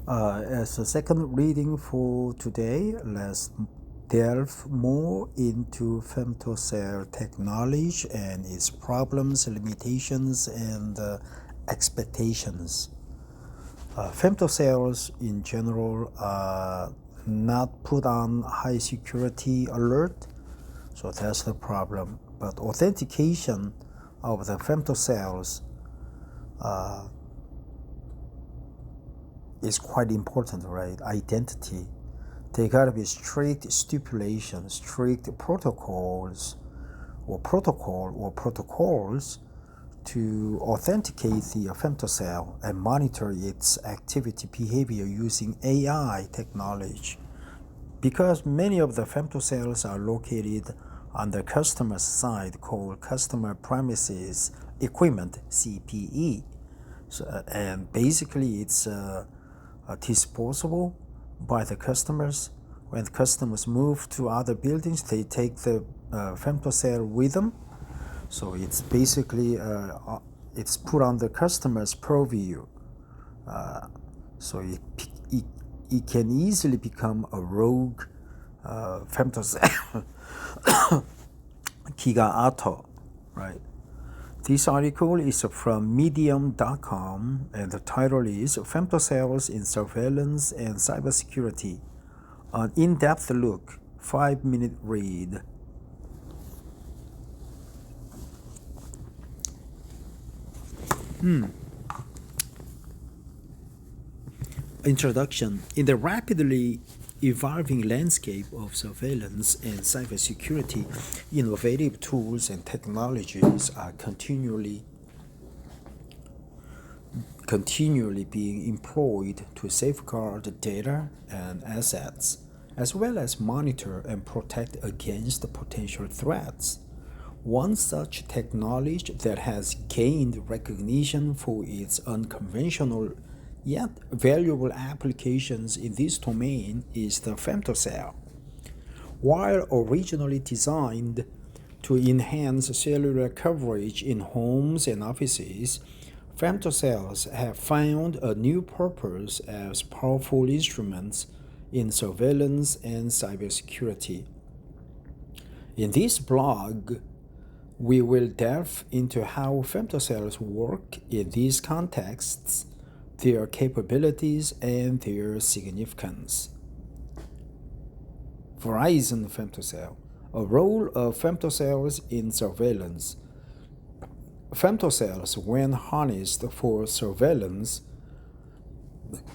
As a second reading for today, let's delve more into femtocell technology and its problems, limitations, and expectations. Femtocells in general are not put on high security alert, so that's the problem. But authentication of the femtocells is quite important, right? Identity. They gotta be strict stipulations, strict protocols, or protocols to authenticate the femtocell and monitor its activity behavior using AI technology. Because many of the femtocells are located on the customer's side, called customer premises equipment (CPE), and basically it's disposable by the customers. When customers move to other buildings, they take the femtocell with them. So it's basically it's put on the customer's purview. So it can easily become a rogue femtocell 기가 auth, right? This article is from medium.com and the title is Femtocells in Surveillance and Cybersecurity, an in-depth look, 5-minute read. Introduction. In the rapidly evolving landscape of surveillance and cybersecurity, innovative tools and technologies are continually being employed to safeguard data and assets, as well as monitor and protect against potential threats. One such technology that has gained recognition for its unconventional yet valuable applications in this domain is the femtocell. While originally designed to enhance cellular coverage in homes and offices, femtocells have found a new purpose as powerful instruments in surveillance and cybersecurity. In this blog, we will delve into how femtocells work in these contexts, their capabilities, and their significance. Verizon femtocell. A role of femtocells in surveillance. Femtocells, when harnessed for surveillance,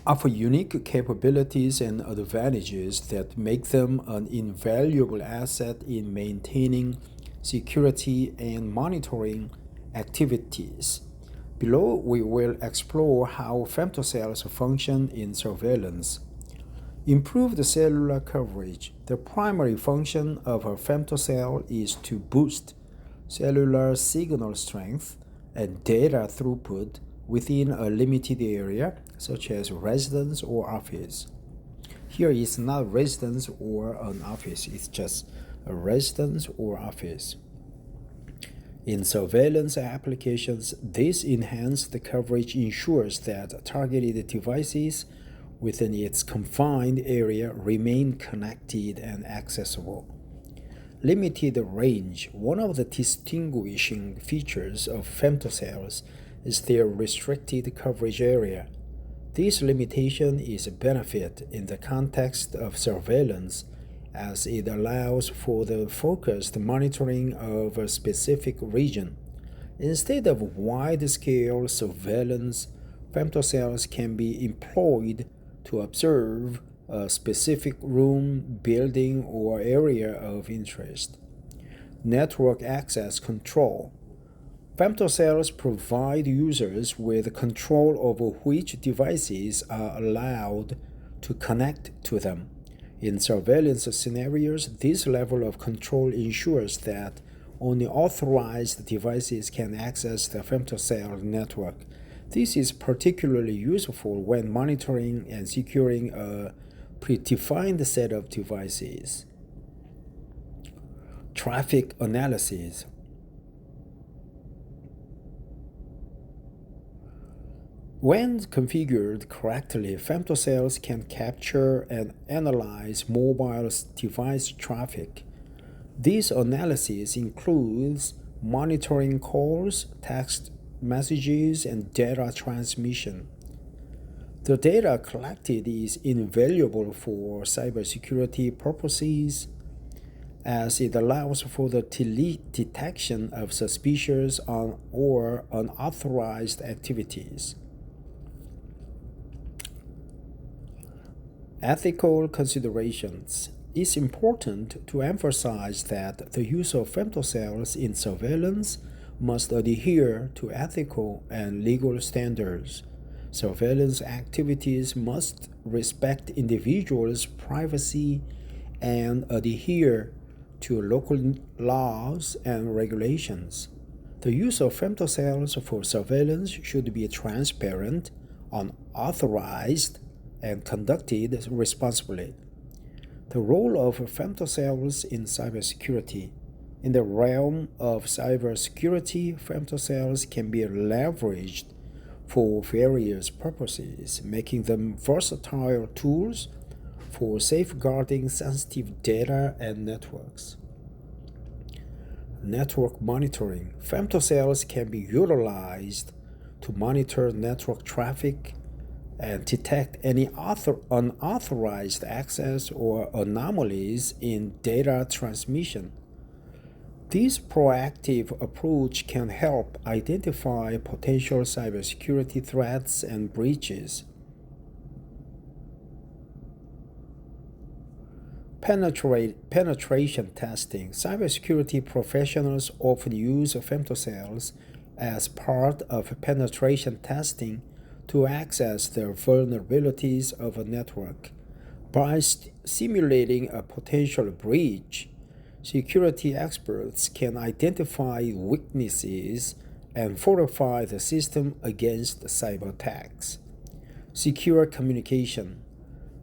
offer unique capabilities and advantages that make them an invaluable asset in maintaining security and monitoring activities. Below, we will explore how femtocells function in surveillance. Improved cellular coverage. The primary function of a femtocell is to boost cellular signal strength and data throughput within a limited area, such as residence or office. Here is not residence or an office, it's just a residence or office. In surveillance applications, this enhanced coverage ensures that targeted devices within its confined area remain connected and accessible. Limited range. One of the distinguishing features of femtocells is their restricted coverage area. This limitation is a benefit in the context of surveillance, as it allows for the focused monitoring of a specific region. Instead of wide-scale surveillance, femtocells can be employed to observe a specific room, building, or area of interest. Network access control. Femtocells provide users with control over which devices are allowed to connect to them. In surveillance scenarios, this level of control ensures that only authorized devices can access the femtocell network. This is particularly useful when monitoring and securing a predefined set of devices. Traffic analysis. When configured correctly, femtocells can capture and analyze mobile device traffic. This analysis includes monitoring calls, text messages, and data transmission. The data collected is invaluable for cybersecurity purposes, as it allows for the detection of suspicious or unauthorized activities. Ethical considerations. It's important to emphasize that the use of femtocells in surveillance must adhere to ethical and legal standards. Surveillance activities must respect individuals' privacy and adhere to local laws and regulations. The use of femtocells for surveillance should be transparent, unauthorized, and conducted responsibly. The role of femtocells in cybersecurity. In the realm of cybersecurity, femtocells can be leveraged for various purposes, making them versatile tools for safeguarding sensitive data and networks. Network monitoring. Femtocells can be utilized to monitor network traffic and detect any unauthorized access or anomalies in data transmission. This proactive approach can help identify potential cybersecurity threats and breaches. Penetration testing. Cybersecurity professionals often use femtocells as part of penetration testing to access the vulnerabilities of a network. By simulating a potential breach, security experts can identify weaknesses and fortify the system against cyber attacks. Secure communication.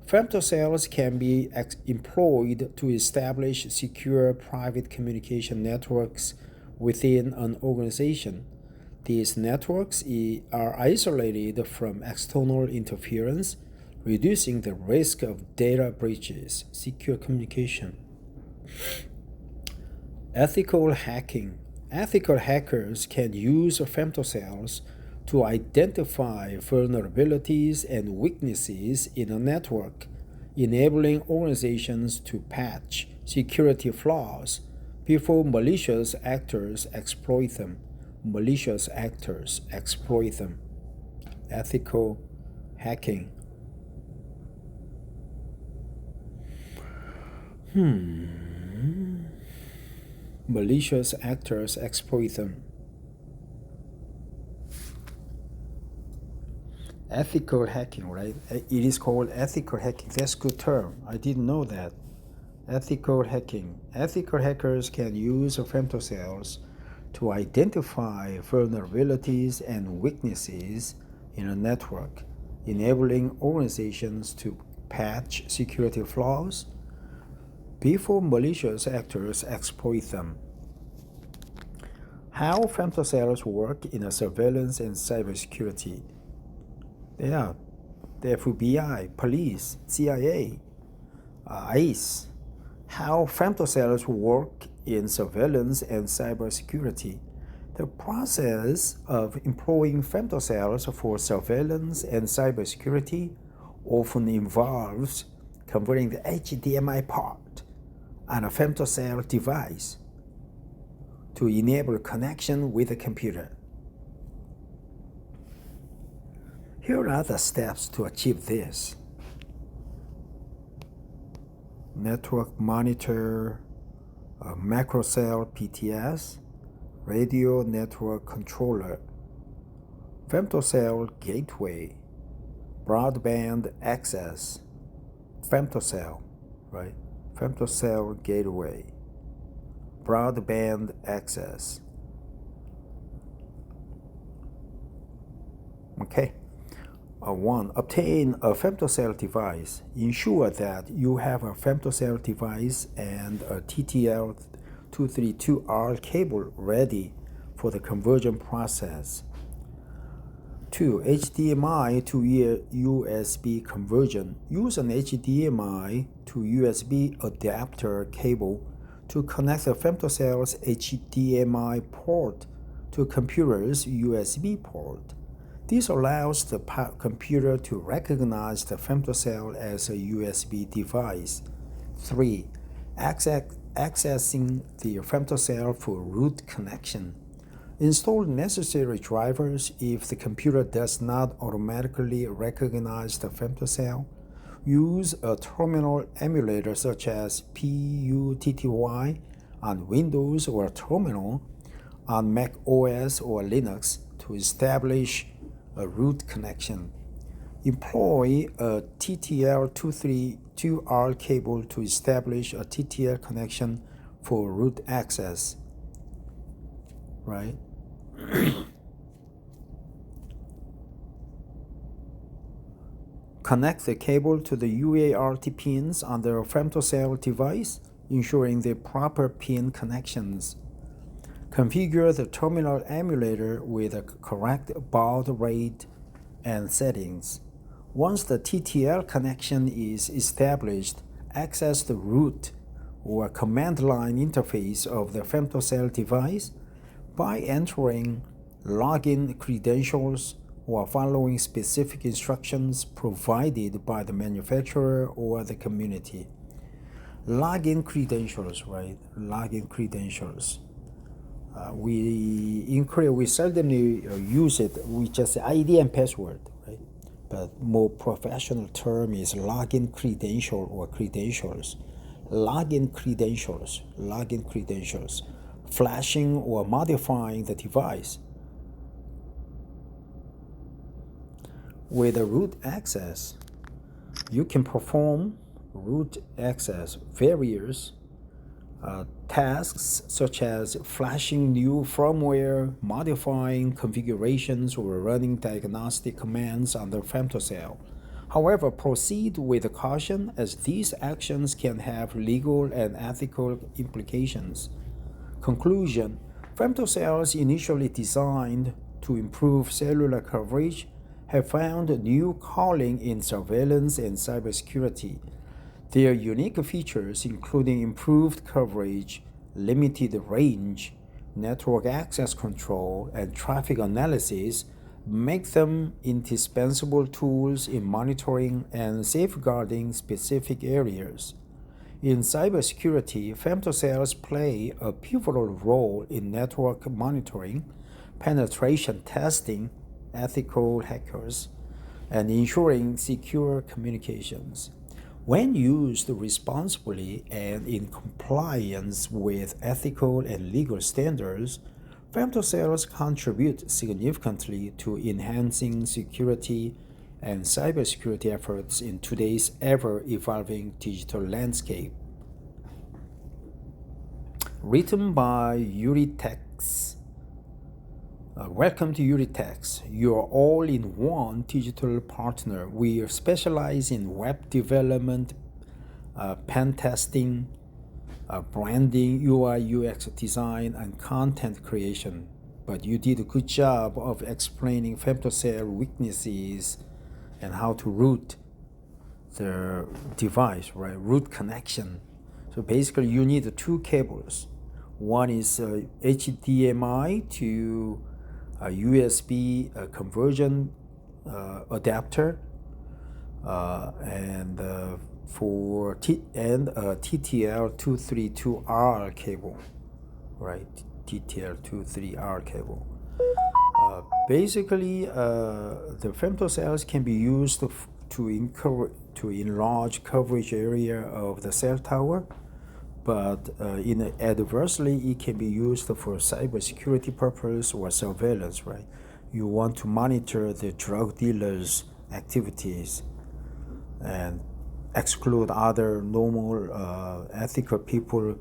Femtocells can be employed to establish secure private communication networks within an organization. These networks are isolated from external interference, reducing the risk of data breaches. Secure communication. Ethical hacking. Ethical hackers can use femtocells to identify vulnerabilities and weaknesses in a network, enabling organizations to patch security flaws before malicious actors exploit them. Malicious actors exploit them. Ethical hacking. Malicious actors exploit them. Ethical hacking, right? It is called ethical hacking. That's a good term. I didn't know that. Ethical hacking. Ethical hackers can use femtocells to identify vulnerabilities and weaknesses in a network, enabling organizations to patch security flaws before malicious actors exploit them. How femtocells work in a surveillance and cybersecurity. Yeah, the FBI, police, CIA, ICE. How femtocells work in surveillance and cybersecurity. The process of employing femtocells for surveillance and cybersecurity often involves converting the HDMI port on a femtocell device to enable connection with a computer. Here are the steps to achieve this. Network monitor, macrocell PTS, radio network controller, femtocell gateway, broadband access, femtocell, right? Femtocell gateway, broadband access. Okay. 1. Obtain a femtocell device. Ensure that you have a femtocell device and a TTL232R cable ready for the conversion process. 2. HDMI to USB conversion. Use an HDMI to USB adapter cable to connect the femtocell's HDMI port to computer's USB port. This allows the computer to recognize the femtocell as a USB device. 3. Accessing the femtocell for root connection. Install necessary drivers if the computer does not automatically recognize the femtocell. Use a terminal emulator such as PUTTY on Windows or a terminal on Mac OS or Linux to establish a root connection. Employ a TTL232R cable to establish a TTL connection for root access. Right? Connect the cable to the UART pins on the femtocell device, ensuring the proper pin connections. Configure the terminal emulator with a correct baud rate and settings. Once the TTL connection is established, access the root or command line interface of the femtocell device by entering login credentials or following specific instructions provided by the manufacturer or the community. Login credentials, right? Login credentials. We seldomly use it with just ID and password, right? But more professional term is login credential or credentials. Login credentials, flashing or modifying the device. With a root access, you can perform root access various tasks such as flashing new firmware, modifying configurations, or running diagnostic commands on the femtocell. However, proceed with caution as these actions can have legal and ethical implications. Conclusion: femtocells initially designed to improve cellular coverage have found a new calling in surveillance and cybersecurity. Their unique features, including improved coverage, limited range, network access control, and traffic analysis, make them indispensable tools in monitoring and safeguarding specific areas. In cybersecurity, femtocells play a pivotal role in network monitoring, penetration testing, ethical hackers, and ensuring secure communications. When used responsibly and in compliance with ethical and legal standards, femtocells contribute significantly to enhancing security and cybersecurity efforts in today's ever-evolving digital landscape. Written by Uritex. Welcome to Uritex, your all-in-one digital partner. We specialize in web development, pen testing, branding, UI, UX design, and content creation. But you did a good job of explaining femtocell weaknesses and how to root the device, right? Root connection. So basically, you need two cables. One is HDMI to a USB conversion adapter, and for TTL232R cable, right? TTL232R cable. Basically, the femtocells can be used to enlarge coverage area of the cell tower, but adversely, it can be used for cybersecurity purpose or surveillance, right? You want to monitor the drug dealers' activities and exclude other normal ethical people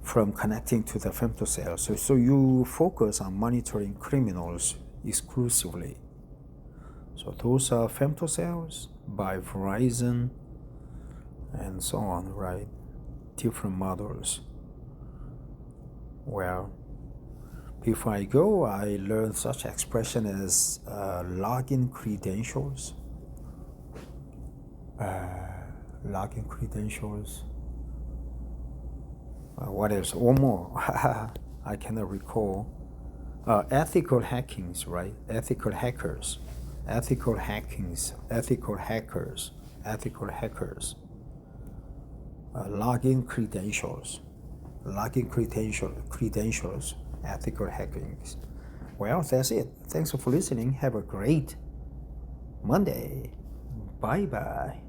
from connecting to the femtocell. So you focus on monitoring criminals exclusively. So those are femtocells by Verizon and so on, right? Different models. Well, Before I go, I learned such expression as login credentials. Login credentials. What else? One more. I cannot recall. Ethical hackings, right? Ethical hackers. Ethical hackings. Ethical hackers. Ethical hackers. Login credentials. Login credentials. Ethical hackings. Well, that's it. Thanks for listening. Have a great Monday. Bye-bye.